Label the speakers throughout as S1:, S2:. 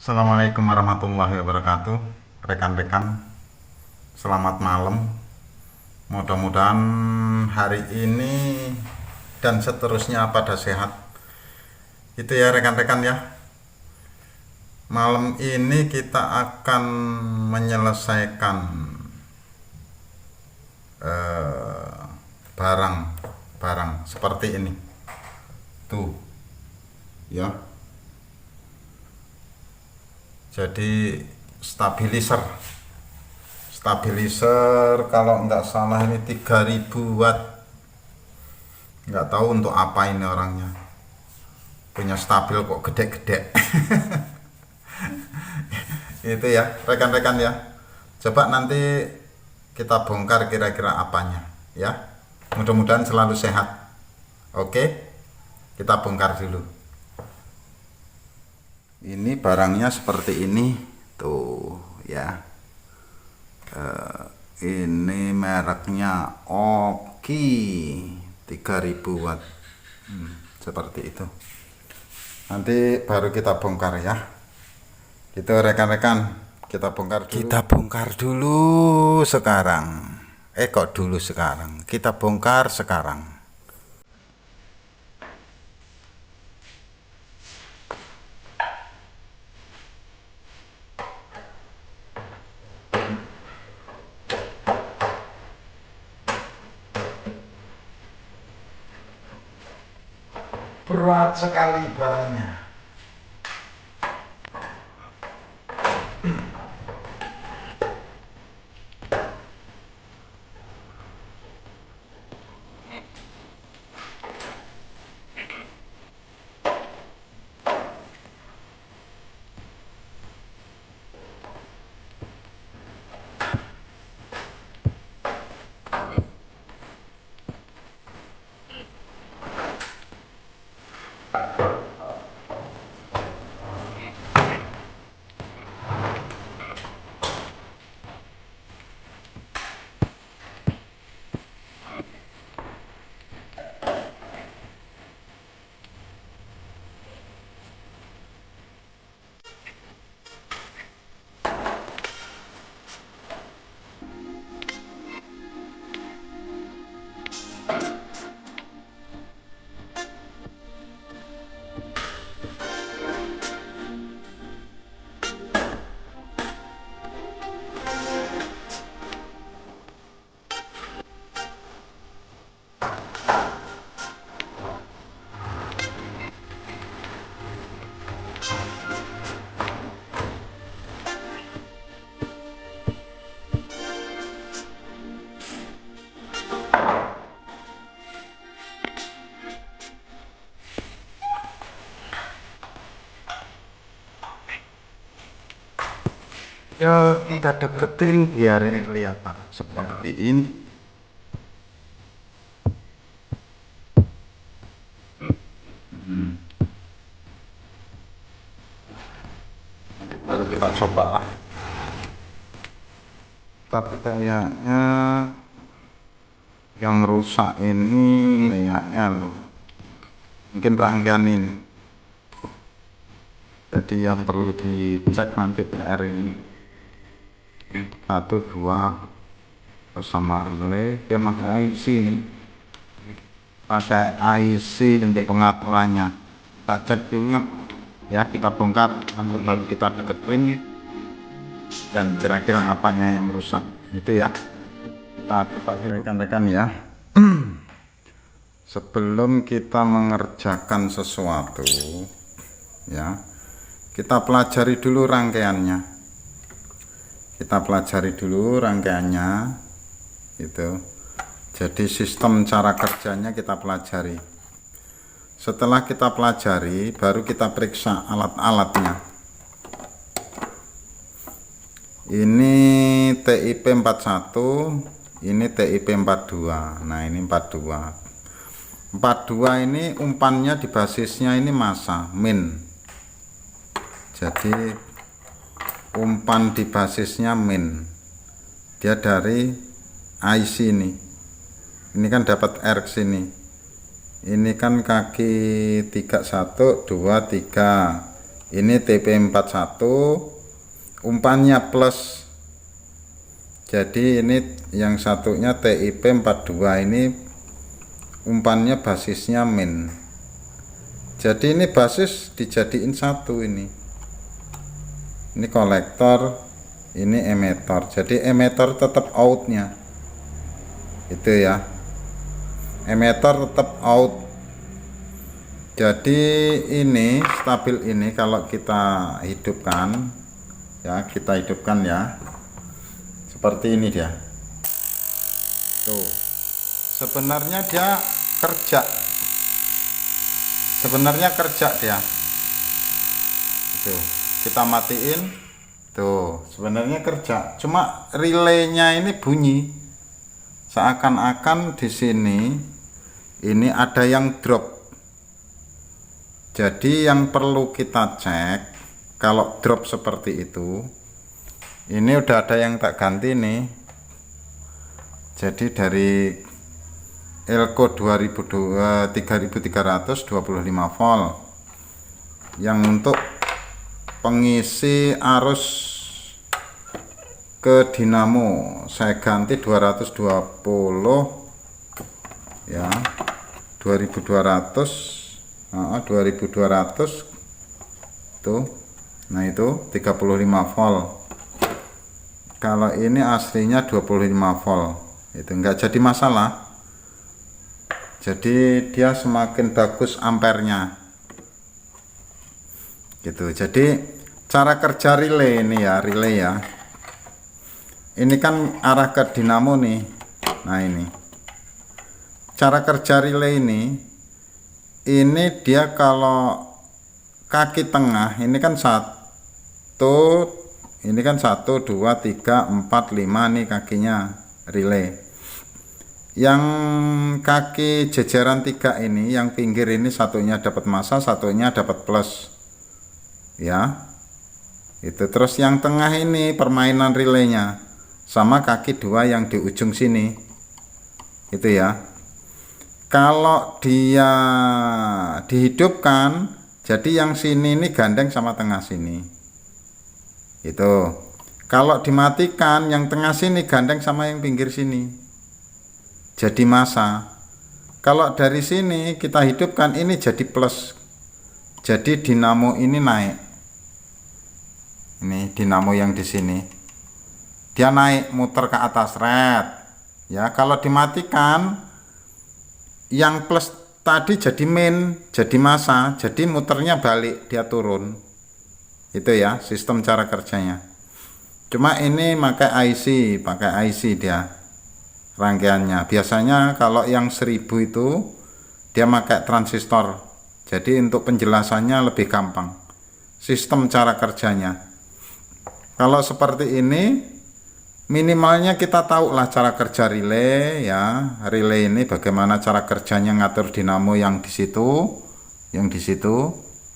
S1: Assalamualaikum warahmatullahi wabarakatuh. Rekan-rekan, selamat malam. Mudah-mudahan hari ini dan seterusnya pada sehat. Itu ya rekan-rekan ya. Malam ini kita akan menyelesaikan barang-barang seperti ini. Tuh, ya. Jadi stabilizer kalau nggak salah ini 3000 watt. Nggak tahu untuk apa ini orangnya punya stabil kok gede-gede. Itu ya rekan-rekan ya, coba nanti kita bongkar kira-kira apanya ya. Mudah-mudahan selalu sehat. Oke, kita bongkar dulu. Ini barangnya seperti ini tuh ya. Ini mereknya Oki 3000 watt. Seperti itu. Nanti baru kita bongkar ya. Itu rekan-rekan, kita bongkar dulu. Kita bongkar dulu sekarang. Kok dulu sekarang? Kita bongkar sekarang. Berat sekali barangnya. Ya kita deketin biar kelihatan seperti ini. Lalu kita coba lah. Tapi kayaknya yang rusak ini kayaknya loh, mungkin rangkaian ini. Jadi yang perlu dicek nanti PR ini 1, 2 bersama relay. Dia pakai IC ini, pakai IC untuk pengaturannya. Kita cek dulu ya, kita bongkar nanti baru kita deketin dan kira-kira apanya yang rusak itu ya. Kita pakai rekan-rekan ya. Sebelum kita mengerjakan sesuatu ya, kita pelajari dulu rangkaiannya. Itu. Jadi sistem cara kerjanya kita pelajari. Setelah kita pelajari, baru kita periksa alat-alatnya. Ini TIP 41, ini TIP 42. Nah, ini 42. 42 ini umpannya di basisnya ini massa min. Jadi umpan di basisnya min. Dia dari IC ini. Ini kan dapat R sini. Ini kan kaki 31, 2, 3. ini TP41, umpannya plus. Jadi ini yang satunya TIP42, ini umpannya basisnya min. Jadi ini basis dijadiin satu ini. Ini kolektor, ini emitor. Jadi emitor tetap outnya. Itu ya. Emitor tetap out. Jadi ini stabil ini kalau kita hidupkan ya, kita hidupkan ya. Seperti ini dia. Tuh. Sebenarnya dia kerja. Sebenarnya kerja dia. Itu. Kita matiin. Tuh, sebenarnya kerja. Cuma relaynya ini bunyi. Seakan-akan di sini ini ada yang drop. Jadi yang perlu kita cek kalau drop seperti itu, ini udah ada yang tak ganti nih. Jadi dari Elco 3325 volt yang untuk pengisi arus ke dinamo saya ganti 220 ya, 2200 tuh. Nah itu 35 volt. Kalau ini aslinya 25 volt, itu enggak jadi masalah. Jadi dia semakin bagus ampernya gitu. Jadi cara kerja relay ini ya, relay ya, ini kan arah ke dinamo nih. Nah ini cara kerja relay ini dia kalau kaki tengah ini kan satu, ini kan 1 2 3 4 5 nih kakinya relay. Yang kaki jejeran 3 ini, yang pinggir ini satunya dapat massa, satunya dapat plus ya. Itu terus yang tengah ini permainan relaynya sama kaki 2 yang di ujung sini. Itu ya. Kalau dia dihidupkan, jadi yang sini ini gandeng sama tengah sini. Itu. Kalau dimatikan, yang tengah sini gandeng sama yang pinggir sini. Jadi massa. Kalau dari sini kita hidupkan, ini jadi plus. Jadi dinamo ini naik. Ini dinamo yang di sini. Dia naik muter ke atas red. Ya, kalau dimatikan, yang plus tadi jadi min, jadi massa, jadi muternya balik, dia turun. Itu ya sistem cara kerjanya. Cuma ini pakai IC dia rangkaiannya. Biasanya kalau yang 1000 itu dia pakai transistor. Jadi untuk penjelasannya lebih gampang. Sistem cara kerjanya. Kalau seperti ini minimalnya kita tahu lah cara kerja relay ya. Relay ini bagaimana cara kerjanya ngatur dinamo yang di situ,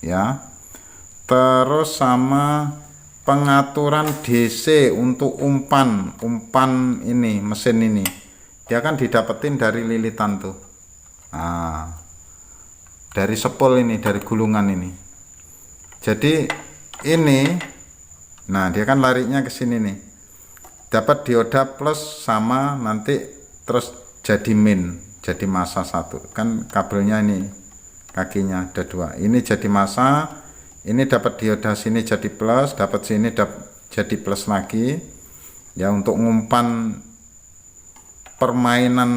S1: ya. Terus sama pengaturan DC untuk umpan ini, mesin ini. Dia kan didapetin dari lilitan tuh. Nah, dari sepol ini, dari gulungan ini. Jadi ini, nah dia kan larinya ke sini nih. Dapat dioda plus sama nanti terus jadi min, jadi massa 1. Kan kabelnya ini kakinya ada 2. Ini jadi massa, ini dapat dioda sini jadi plus, dapat sini jadi plus lagi. Ya untuk ngumpan permainan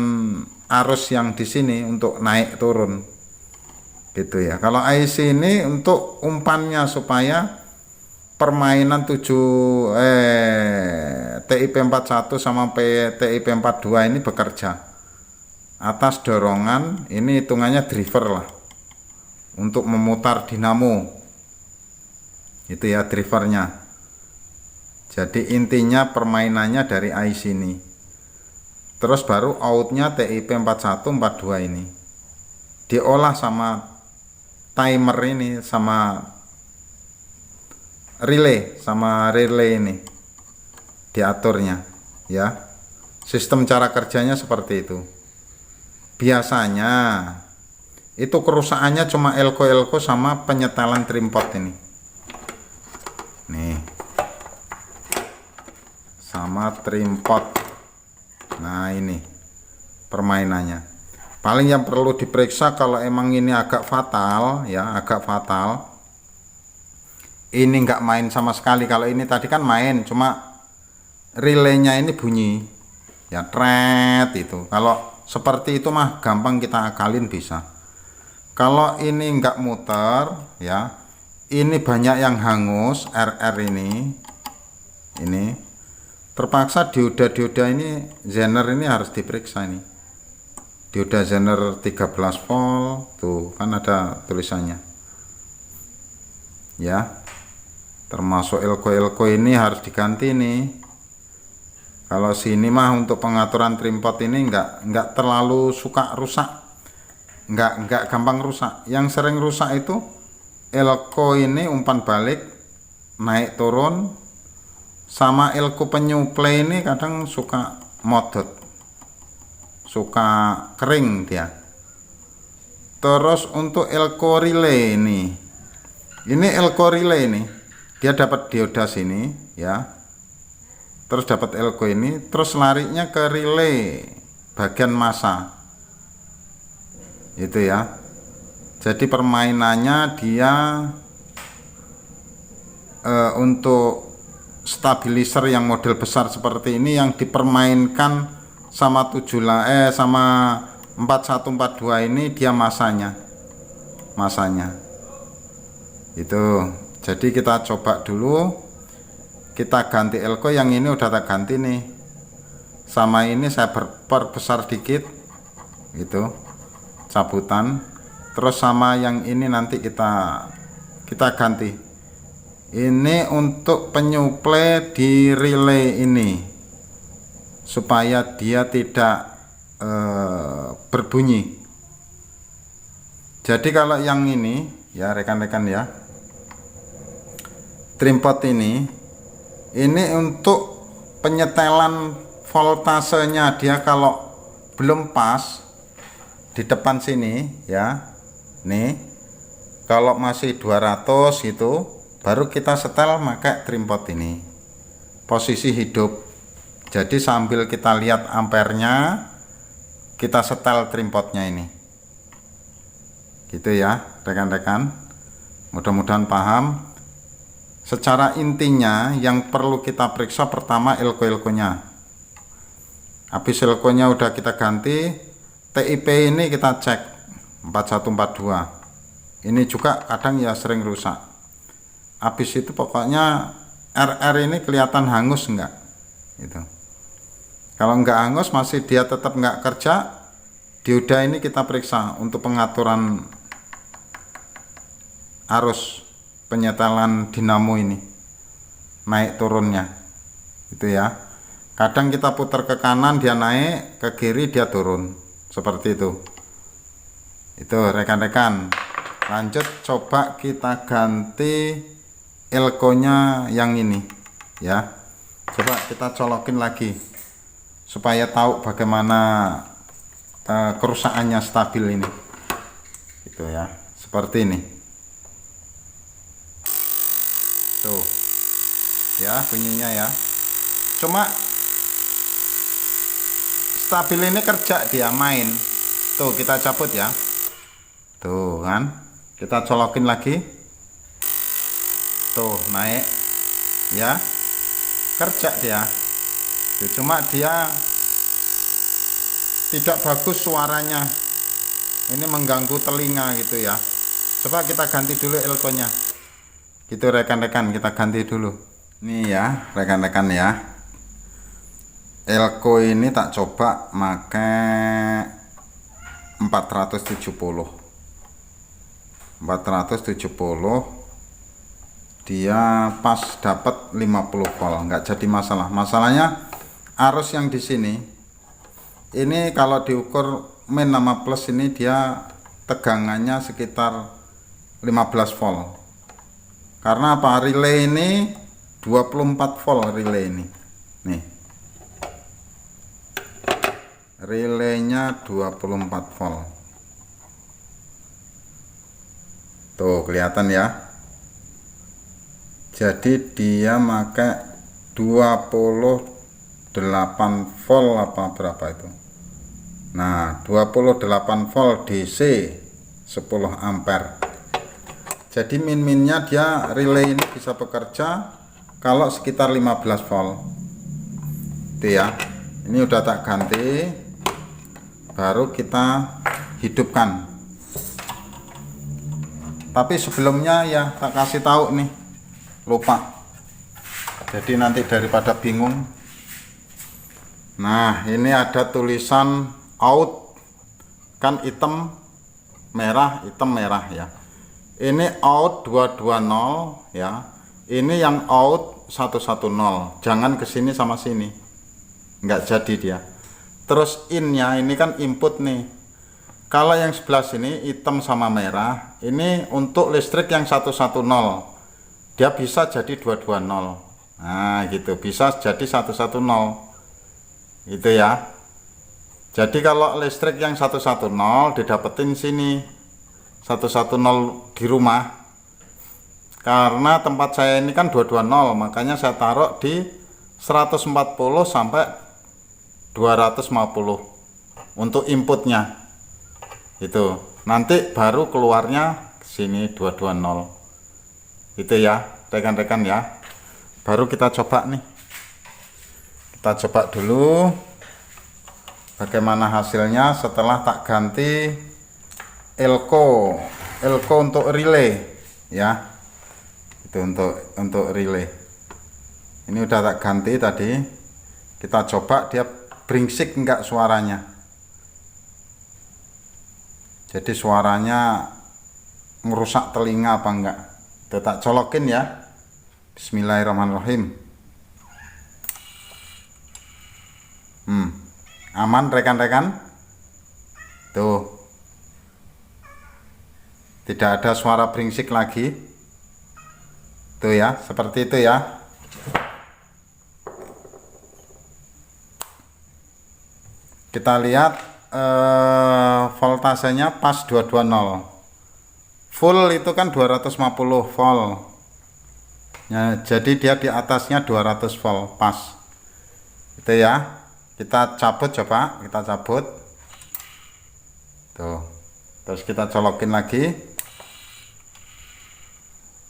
S1: arus yang di sini untuk naik turun. Gitu ya. Kalau IC ini untuk umpannya supaya permainan TIP41 sama TIP42 ini bekerja atas dorongan, ini hitungannya driver lah untuk memutar dinamo. Itu ya drivernya. Jadi intinya permainannya dari IC ini. Terus baru outnya TIP4142 ini diolah sama timer ini, sama relay ini diaturnya ya. Sistem cara kerjanya seperti itu. Biasanya itu kerusakannya cuma elko sama penyetelan trimpot ini. sama trimpot. Nah, ini permainannya. Paling yang perlu diperiksa kalau emang ini agak fatal ya, agak fatal. Ini nggak main sama sekali. Kalau ini tadi kan main, cuma relaynya ini bunyi ya, tret itu. Kalau seperti itu mah gampang kita akalin bisa. Kalau ini nggak muter ya, ini banyak yang hangus, RR ini terpaksa dioda ini Zener ini harus diperiksa ini. Dioda Zener 13 volt, tuh kan ada tulisannya ya, termasuk elko ini harus diganti nih. Kalau sini mah untuk pengaturan trimpot ini enggak terlalu suka rusak, enggak gampang rusak. Yang sering rusak itu elko ini umpan balik naik turun, sama elko penyuplai ini kadang suka modot, suka kering dia. Terus untuk elko relay ini elko relay ini dia dapat dioda sini ya, terus dapat elko ini, terus larinya ke relay bagian massa itu ya. Jadi permainannya dia untuk stabilizer yang model besar seperti ini yang dipermainkan sama 4142 ini dia masanya itu. Jadi kita coba dulu, kita ganti elko. Yang ini udah tak ganti nih, sama ini saya perbesar dikit gitu cabutan. Terus sama yang ini nanti kita ganti. Ini untuk penyuplai di relay ini supaya dia tidak berbunyi. Jadi kalau yang ini ya rekan-rekan ya, trimpot ini untuk penyetelan voltasenya dia kalau belum pas di depan sini ya, nih kalau masih 200 itu baru kita setel pakai trimpot ini posisi hidup. Jadi sambil kita lihat ampernya, kita setel trimpotnya ini gitu ya rekan-rekan. Mudah-mudahan paham. Secara intinya yang perlu kita periksa pertama elko-elkonya. Habis elkonya udah kita ganti, TIP ini kita cek 4142. Ini juga kadang ya sering rusak. Habis itu pokoknya RR ini kelihatan hangus enggak gitu. Kalau enggak hangus, masih dia tetap enggak kerja, dioda ini kita periksa untuk pengaturan arus penyetelan dinamo ini naik turunnya itu ya. Kadang kita putar ke kanan dia naik, ke kiri dia turun, seperti itu rekan-rekan. Lanjut, coba kita ganti elkonya yang ini ya. Coba kita colokin lagi supaya tahu bagaimana kerusakannya stabil ini gitu ya, seperti ini tuh ya bunyinya ya. Cuma stabil ini kerja, dia main tuh. Kita cabut ya, tuh kan, kita colokin lagi tuh naik ya, kerja dia tuh. Cuma dia tidak bagus suaranya, ini mengganggu telinga gitu ya. Coba kita ganti dulu elkonya gitu rekan-rekan, kita ganti dulu nih ya rekan-rekan ya. Elko ini tak coba pakai 470 dia pas dapat 50 volt, nggak jadi masalah. Masalahnya arus yang di sini ini kalau diukur min sama plus ini dia tegangannya sekitar 15 volt. Karena apa? Relay ini 24 volt relay ini. Nih. Relaynya 24 volt. Tuh kelihatan ya. Jadi dia pakai 24 volt apa berapa itu. Nah 28 volt DC 10 ampere. Jadi min-minnya dia relay ini bisa bekerja kalau sekitar 15 volt itu ya. Ini udah tak ganti, baru kita hidupkan. Tapi sebelumnya ya tak kasih tahu nih, lupa, jadi nanti daripada bingung. Nah ini ada tulisan out, kan hitam merah ya. Ini out 220 ya. Ini yang out 110. Jangan ke sini sama sini. Nggak jadi dia. Terus in-nya ini kan input nih. Kalau yang sebelah sini hitam sama merah, ini untuk listrik yang 110. Dia bisa jadi 220. Nah, gitu. Bisa jadi 110. Itu ya. Jadi kalau listrik yang 110 didapetin sini 110 di rumah, karena tempat saya ini kan 220, makanya saya taruh di 140 sampai 250 untuk inputnya. Itu nanti baru keluarnya sini 220. Itu ya rekan-rekan ya. Baru kita coba nih, kita coba dulu bagaimana hasilnya setelah tak ganti elko untuk relay ya. Itu untuk relay. Ini udah tak ganti tadi. Kita coba dia beringsik enggak suaranya. Jadi suaranya merusak telinga apa enggak. Kita tak colokin ya. Bismillahirrahmanirrahim. Aman rekan-rekan? Tuh. Tidak ada suara beringsik lagi. Tuh ya, seperti itu ya. Kita lihat voltasenya pas 220. Full itu kan 250 volt. Ya, jadi dia di atasnya 200 volt pas. Itu ya. Kita cabut coba, kita cabut. Tuh. Terus kita colokin lagi.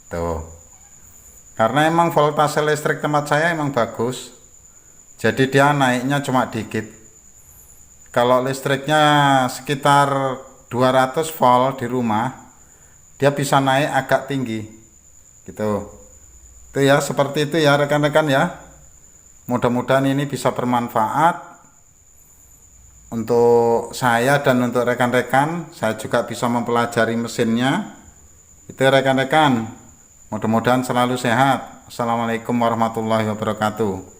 S1: Tuh. Karena emang voltase listrik tempat saya emang bagus, jadi dia naiknya cuma dikit. Kalau listriknya sekitar 200 volt di rumah, dia bisa naik agak tinggi gitu. Itu ya, seperti itu ya rekan-rekan ya. Mudah-mudahan ini bisa bermanfaat untuk saya dan untuk rekan-rekan. Saya juga bisa mempelajari mesinnya. Itu rekan-rekan. Mudah-mudahan selalu sehat. Assalamualaikum warahmatullahi wabarakatuh.